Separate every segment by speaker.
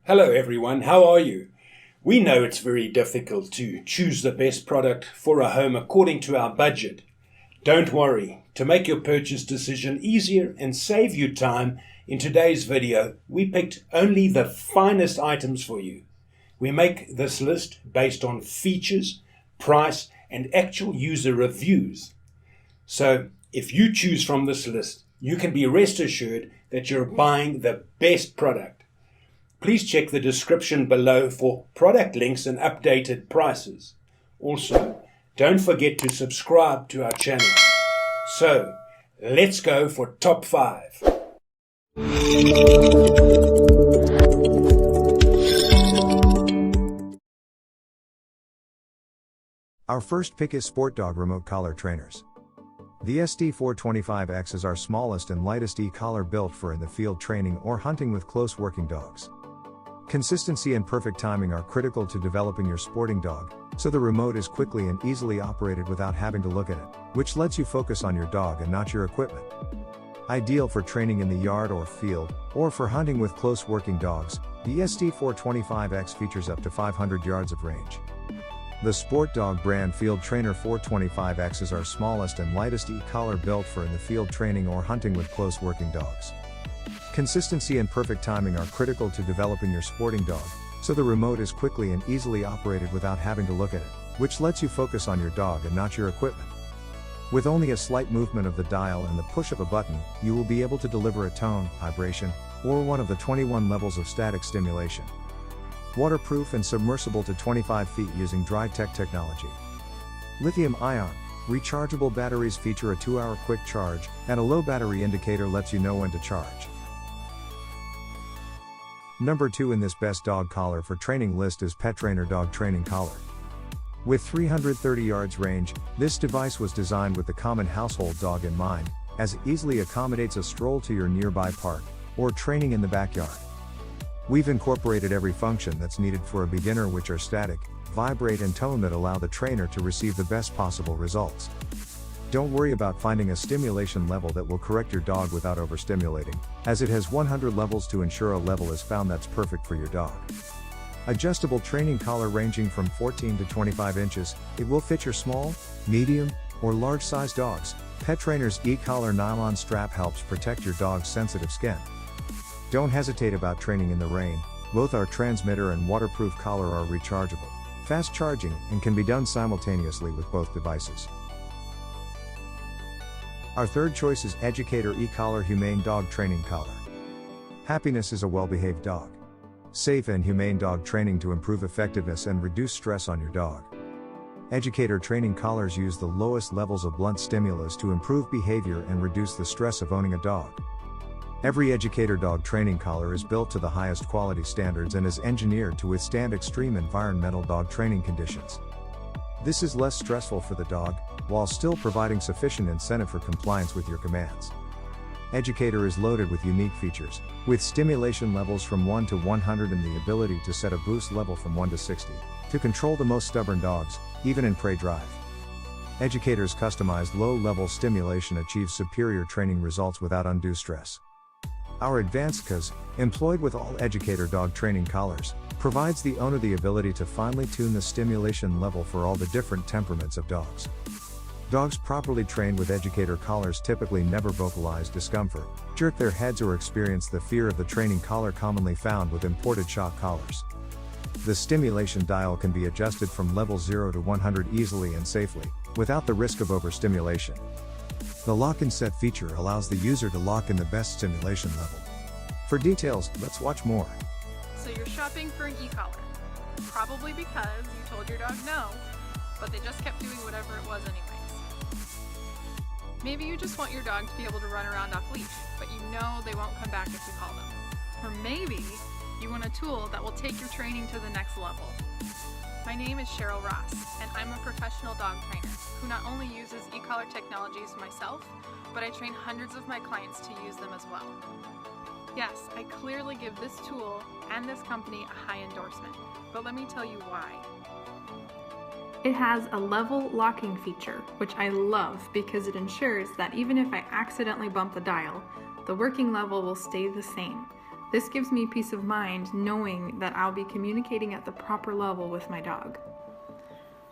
Speaker 1: Hello everyone, how are you? We know it's very difficult to choose the best product for a home according to our budget. Don't worry, to make your purchase decision easier and save you time, in today's video we picked only the finest items for you. We make this list based on features, price and actual user reviews. So if you choose from this list, you can be rest assured that you're buying the best product. Please check the description below for product links and updated prices. Also, don't forget to subscribe to our channel. So, let's go for top 5.
Speaker 2: Our first pick is Sport Dog Remote Collar Trainers. The SD425X is our smallest and lightest e-collar built for in the field training or hunting with close working dogs. Consistency and perfect timing are critical to developing your sporting dog, so the remote is quickly and easily operated without having to look at it, which lets you focus on your dog and not your equipment. Ideal for training in the yard or field, or for hunting with close working dogs, the SD425X features up to 500 yards of range. The Sport Dog brand Field Trainer 425X is our smallest and lightest e-collar built for in the field training or hunting with close working dogs. Consistency and perfect timing are critical to developing your sporting dog, so the remote is quickly and easily operated without having to look at it, which lets you focus on your dog and not your equipment. With only a slight movement of the dial and the push of a button, you will be able to deliver a tone, vibration, or one of the 21 levels of static stimulation. Waterproof and submersible to 25 feet using Drytech technology. Lithium-ion, rechargeable batteries feature a 2-hour quick charge, and a low battery indicator lets you know when to charge. Number 2 in this best dog collar for training list is Pet Trainer Dog Training Collar. With 330 yards range, this device was designed with the common household dog in mind, as it easily accommodates a stroll to your nearby park, or training in the backyard. We've incorporated every function that's needed for a beginner, which are static, vibrate and tone that allow the trainer to receive the best possible results. Don't worry about finding a stimulation level that will correct your dog without overstimulating, as it has 100 levels to ensure a level is found that's perfect for your dog. Adjustable training collar ranging from 14 to 25 inches, it will fit your small, medium, or large size dogs. Pet Trainer's e-collar nylon strap helps protect your dog's sensitive skin. Don't hesitate about training in the rain, both our transmitter and waterproof collar are rechargeable, fast charging, and can be done simultaneously with both devices. Our third choice is Educator E-Collar Humane Dog Training Collar. Happiness is a well-behaved dog. Safe and humane dog training to improve effectiveness and reduce stress on your dog. Educator training collars use the lowest levels of blunt stimulus to improve behavior and reduce the stress of owning a dog. Every Educator dog training collar is built to the highest quality standards and is engineered to withstand extreme environmental dog training conditions. This is less stressful for the dog, while still providing sufficient incentive for compliance with your commands. Educator is loaded with unique features, with stimulation levels from 1 to 100 and the ability to set a boost level from 1 to 60, to control the most stubborn dogs, even in prey drive. Educator's customized low-level stimulation achieves superior training results without undue stress. Our advanced CAS, employed with all Educator dog training collars, provides the owner the ability to finely tune the stimulation level for all the different temperaments of dogs. Dogs properly trained with Educator collars typically never vocalize discomfort, jerk their heads or experience the fear of the training collar commonly found with imported shock collars. The stimulation dial can be adjusted from level 0 to 100 easily and safely, without the risk of overstimulation. The lock and set feature allows the user to lock in the best stimulation level. For details, let's watch more.
Speaker 3: So you're shopping for an e-collar, probably because you told your dog no, but they just kept doing whatever it was anyways. Maybe you just want your dog to be able to run around off leash, but you know they won't come back if you call them. Or maybe you want a tool that will take your training to the next level. My name is Cheryl Ross, and I'm a professional dog trainer who not only uses e-collar technologies myself, but I train hundreds of my clients to use them as well. Yes, I clearly give this tool and this company a high endorsement, but let me tell you why. It has a level locking feature, which I love because it ensures that even if I accidentally bump the dial, the working level will stay the same. This gives me peace of mind knowing that I'll be communicating at the proper level with my dog.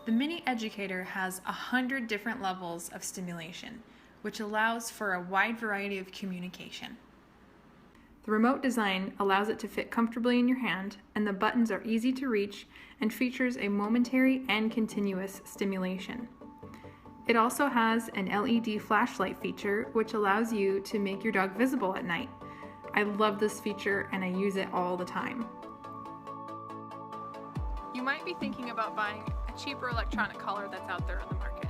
Speaker 3: The Mini Educator has 100 different levels of stimulation, which allows for a wide variety of communication. The remote design allows it to fit comfortably in your hand, and the buttons are easy to reach and features a momentary and continuous stimulation. It also has an LED flashlight feature, which allows you to make your dog visible at night. I love this feature and I use it all the time. You might be thinking about buying a cheaper electronic collar that's out there on the market,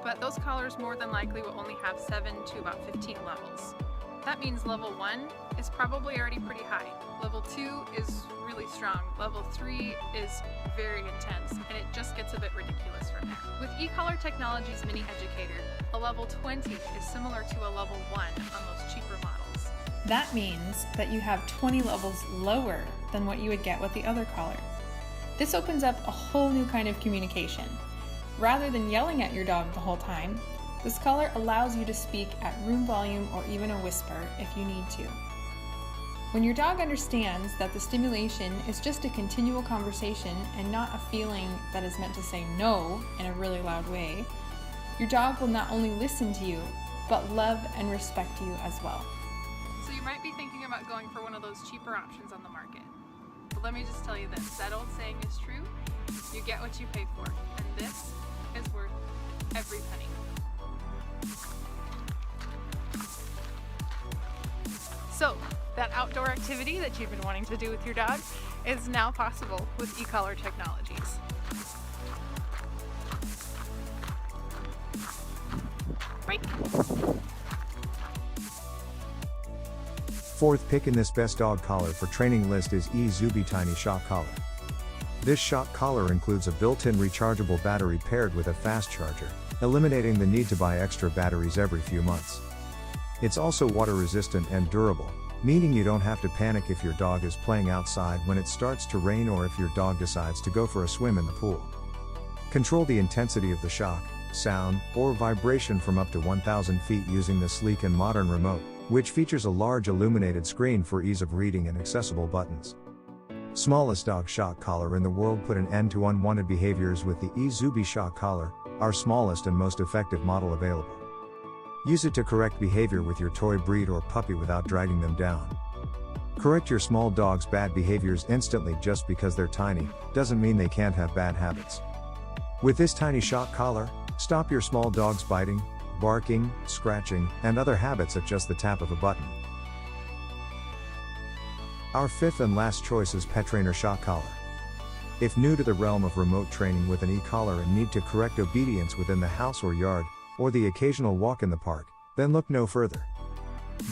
Speaker 3: but those collars more than likely will only have 7 to about 15 levels. That means level 1 is probably already pretty high. Level 2 is really strong. Level 3 is very intense, and it just gets a bit ridiculous from there. With eCollar Technologies Mini Educator, a level 20 is similar to a level 1 on those cheaper models. That means that you have 20 levels lower than what you would get with the other collar. This opens up a whole new kind of communication. Rather than yelling at your dog the whole time, this collar allows you to speak at room volume or even a whisper if you need to. When your dog understands that the stimulation is just a continual conversation and not a feeling that is meant to say no in a really loud way, your dog will not only listen to you, but love and respect you as well. So you might be thinking about going for one of those cheaper options on the market. But let me just tell you this, that old saying is true, you get what you pay for, and this is worth every penny. So, that outdoor activity that you've been wanting to do with your dog is now possible with eCollar Technologies. Right.
Speaker 2: Fourth pick in this best dog collar for training list is eZuby Tiny Shock Collar. This shock collar includes a built-in rechargeable battery paired with a fast charger, eliminating the need to buy extra batteries every few months. It's also water resistant and durable, meaning you don't have to panic if your dog is playing outside when it starts to rain or if your dog decides to go for a swim in the pool. Control the intensity of the shock, sound, or vibration from up to 1,000 feet using the sleek and modern remote, which features a large illuminated screen for ease of reading and accessible buttons. Smallest dog shock collar in the world put an end to unwanted behaviors with the eZuby Shock Collar, our smallest and most effective model available. Use it to correct behavior with your toy breed or puppy without dragging them down. Correct your small dog's bad behaviors instantly. Just because they're tiny, doesn't mean they can't have bad habits. With this tiny shock collar, stop your small dog's biting, barking, scratching, and other habits at just the tap of a button. Our fifth and last choice is Pet Trainer Shock Collar. If new to the realm of remote training with an e-collar and need to correct obedience within the house or yard, or the occasional walk in the park, then look no further.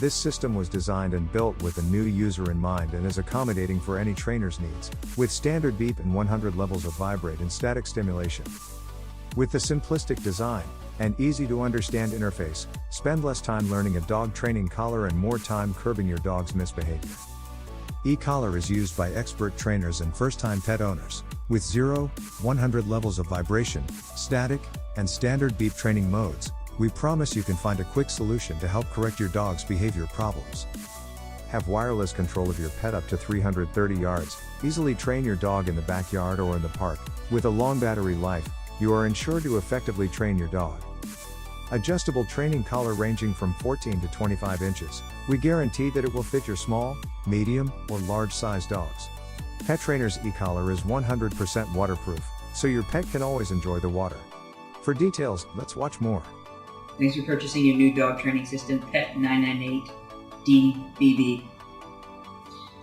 Speaker 2: This system was designed and built with a new user in mind and is accommodating for any trainer's needs, with standard beep and 100 levels of vibrate and static stimulation. With the simplistic design and easy to understand interface, spend less time learning a dog training collar and more time curbing your dog's misbehavior. E-collar is used by expert trainers and first-time pet owners, with 0, 100 levels of vibration, static, and standard beep training modes. We promise you can find a quick solution to help correct your dog's behavior problems. Have wireless control of your pet up to 330 yards, easily train your dog in the backyard or in the park. With a long battery life, you are ensured to effectively train your dog. Adjustable training collar ranging from 14 to 25 inches. We guarantee that it will fit your small, medium, or large size dogs. Pet Trainer's e-collar is 100% waterproof, so your pet can always enjoy the water. For details, let's watch more.
Speaker 4: Thanks for purchasing your new dog training system, Pet 998 DBB.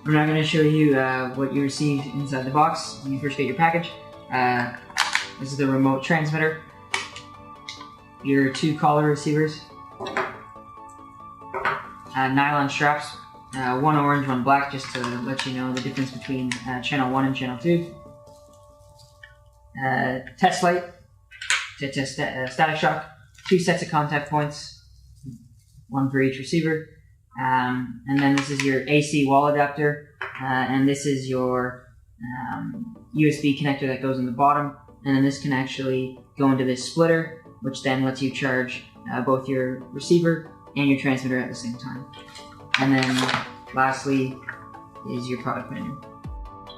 Speaker 4: I'm now going to show you what you receive inside the box when you first get your package. This is the remote transmitter, your 2 collar receivers, nylon straps, one orange, one black, just to let you know the difference between channel 1 and channel 2, test light to test static shock, 2 sets of contact points, 1 for each receiver, and then this is your AC wall adapter, and this is your USB connector that goes in the bottom, and then this can actually go into this splitter, which then lets you charge both your receiver and your transmitter at the same time. And then lastly, is your product menu.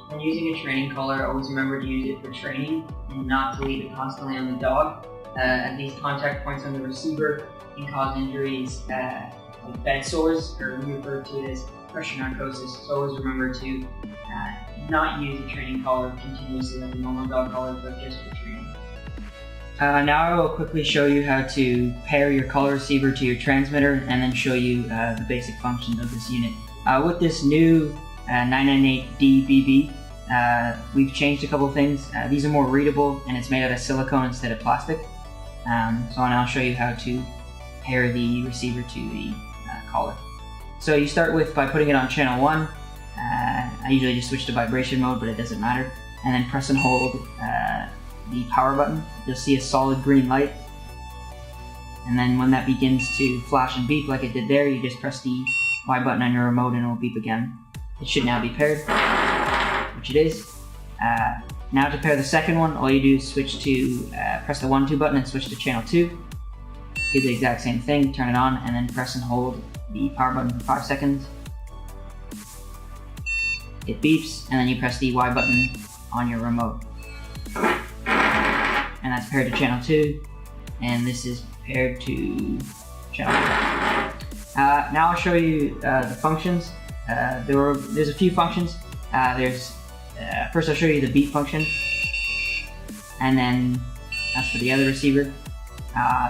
Speaker 4: When using a training collar, always remember to use it for training and not to leave it constantly on the dog. At these contact points on the receiver can cause injuries like bed sores, or we refer to it as pressure narcosis. So always remember to not use a training collar continuously like a normal dog collar, but just for training. Now I will quickly show you how to pair your collar receiver to your transmitter and then show you the basic functions of this unit. With this new 998D BB, we've changed a couple things. These are more readable and it's made out of silicone instead of plastic. So now I'll show you how to pair the receiver to the collar. So you start by putting it on channel 1. I usually just switch to vibration mode, but it doesn't matter. And then press and hold the power button. You'll see a solid green light. And then when that begins to flash and beep like it did there, you just press the Y button on your remote and it will beep again. It should now be paired, which it is. Now to pair the second one, all you do is switch to, press the 1-2 button and switch to channel 2. Do the exact same thing, turn it on, and then press and hold the power button for 5 seconds. It beeps, and then you press the Y button on your remote. And that's paired to channel 2, and this is paired to channel 2. Now I'll show you the functions. There's a few functions. First I'll show you the beep function, and then that's for the other receiver.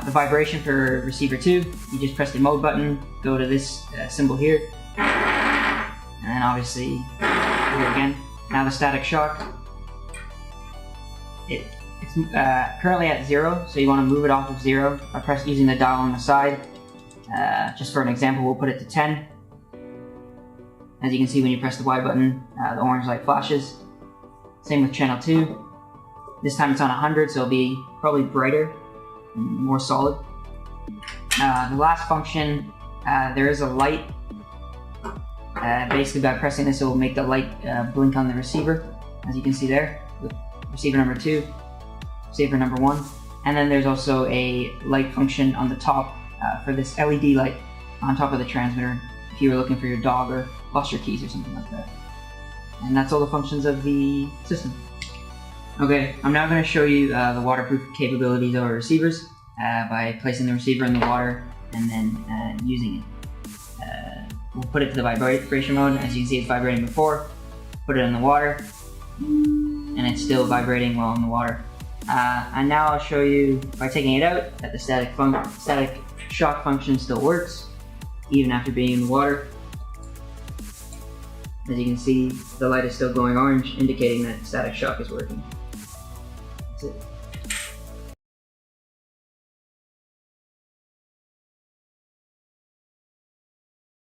Speaker 4: The vibration for receiver 2, you just press the mode button, go to this symbol here, and then obviously here again. Now the static shock, it's currently at 0, so you want to move it off of 0 by using the dial on the side. Just for an example, we'll put it to 10. As you can see, when you press the Y button, the orange light flashes. Same with channel 2. This time it's on 100, so it'll be probably brighter, more solid. The last function, there is a light. Basically by pressing this, it will make the light blink on the receiver, as you can see there, with receiver number 2, receiver number 1. And then there's also a light function on the top for this LED light on top of the transmitter, if you were looking for your dog or lost your keys or something like that. And that's all the functions of the system. Okay, I'm now going to show you the waterproof capabilities of our receivers by placing the receiver in the water and then using it. We'll put it to the vibration mode. As you can see, it's vibrating before. Put it in the water, and it's still vibrating while in the water. And now I'll show you, by taking it out, that the static shock function still works, even after being in the water. As you can see, the light is still glowing orange, indicating that static shock is working. That's it.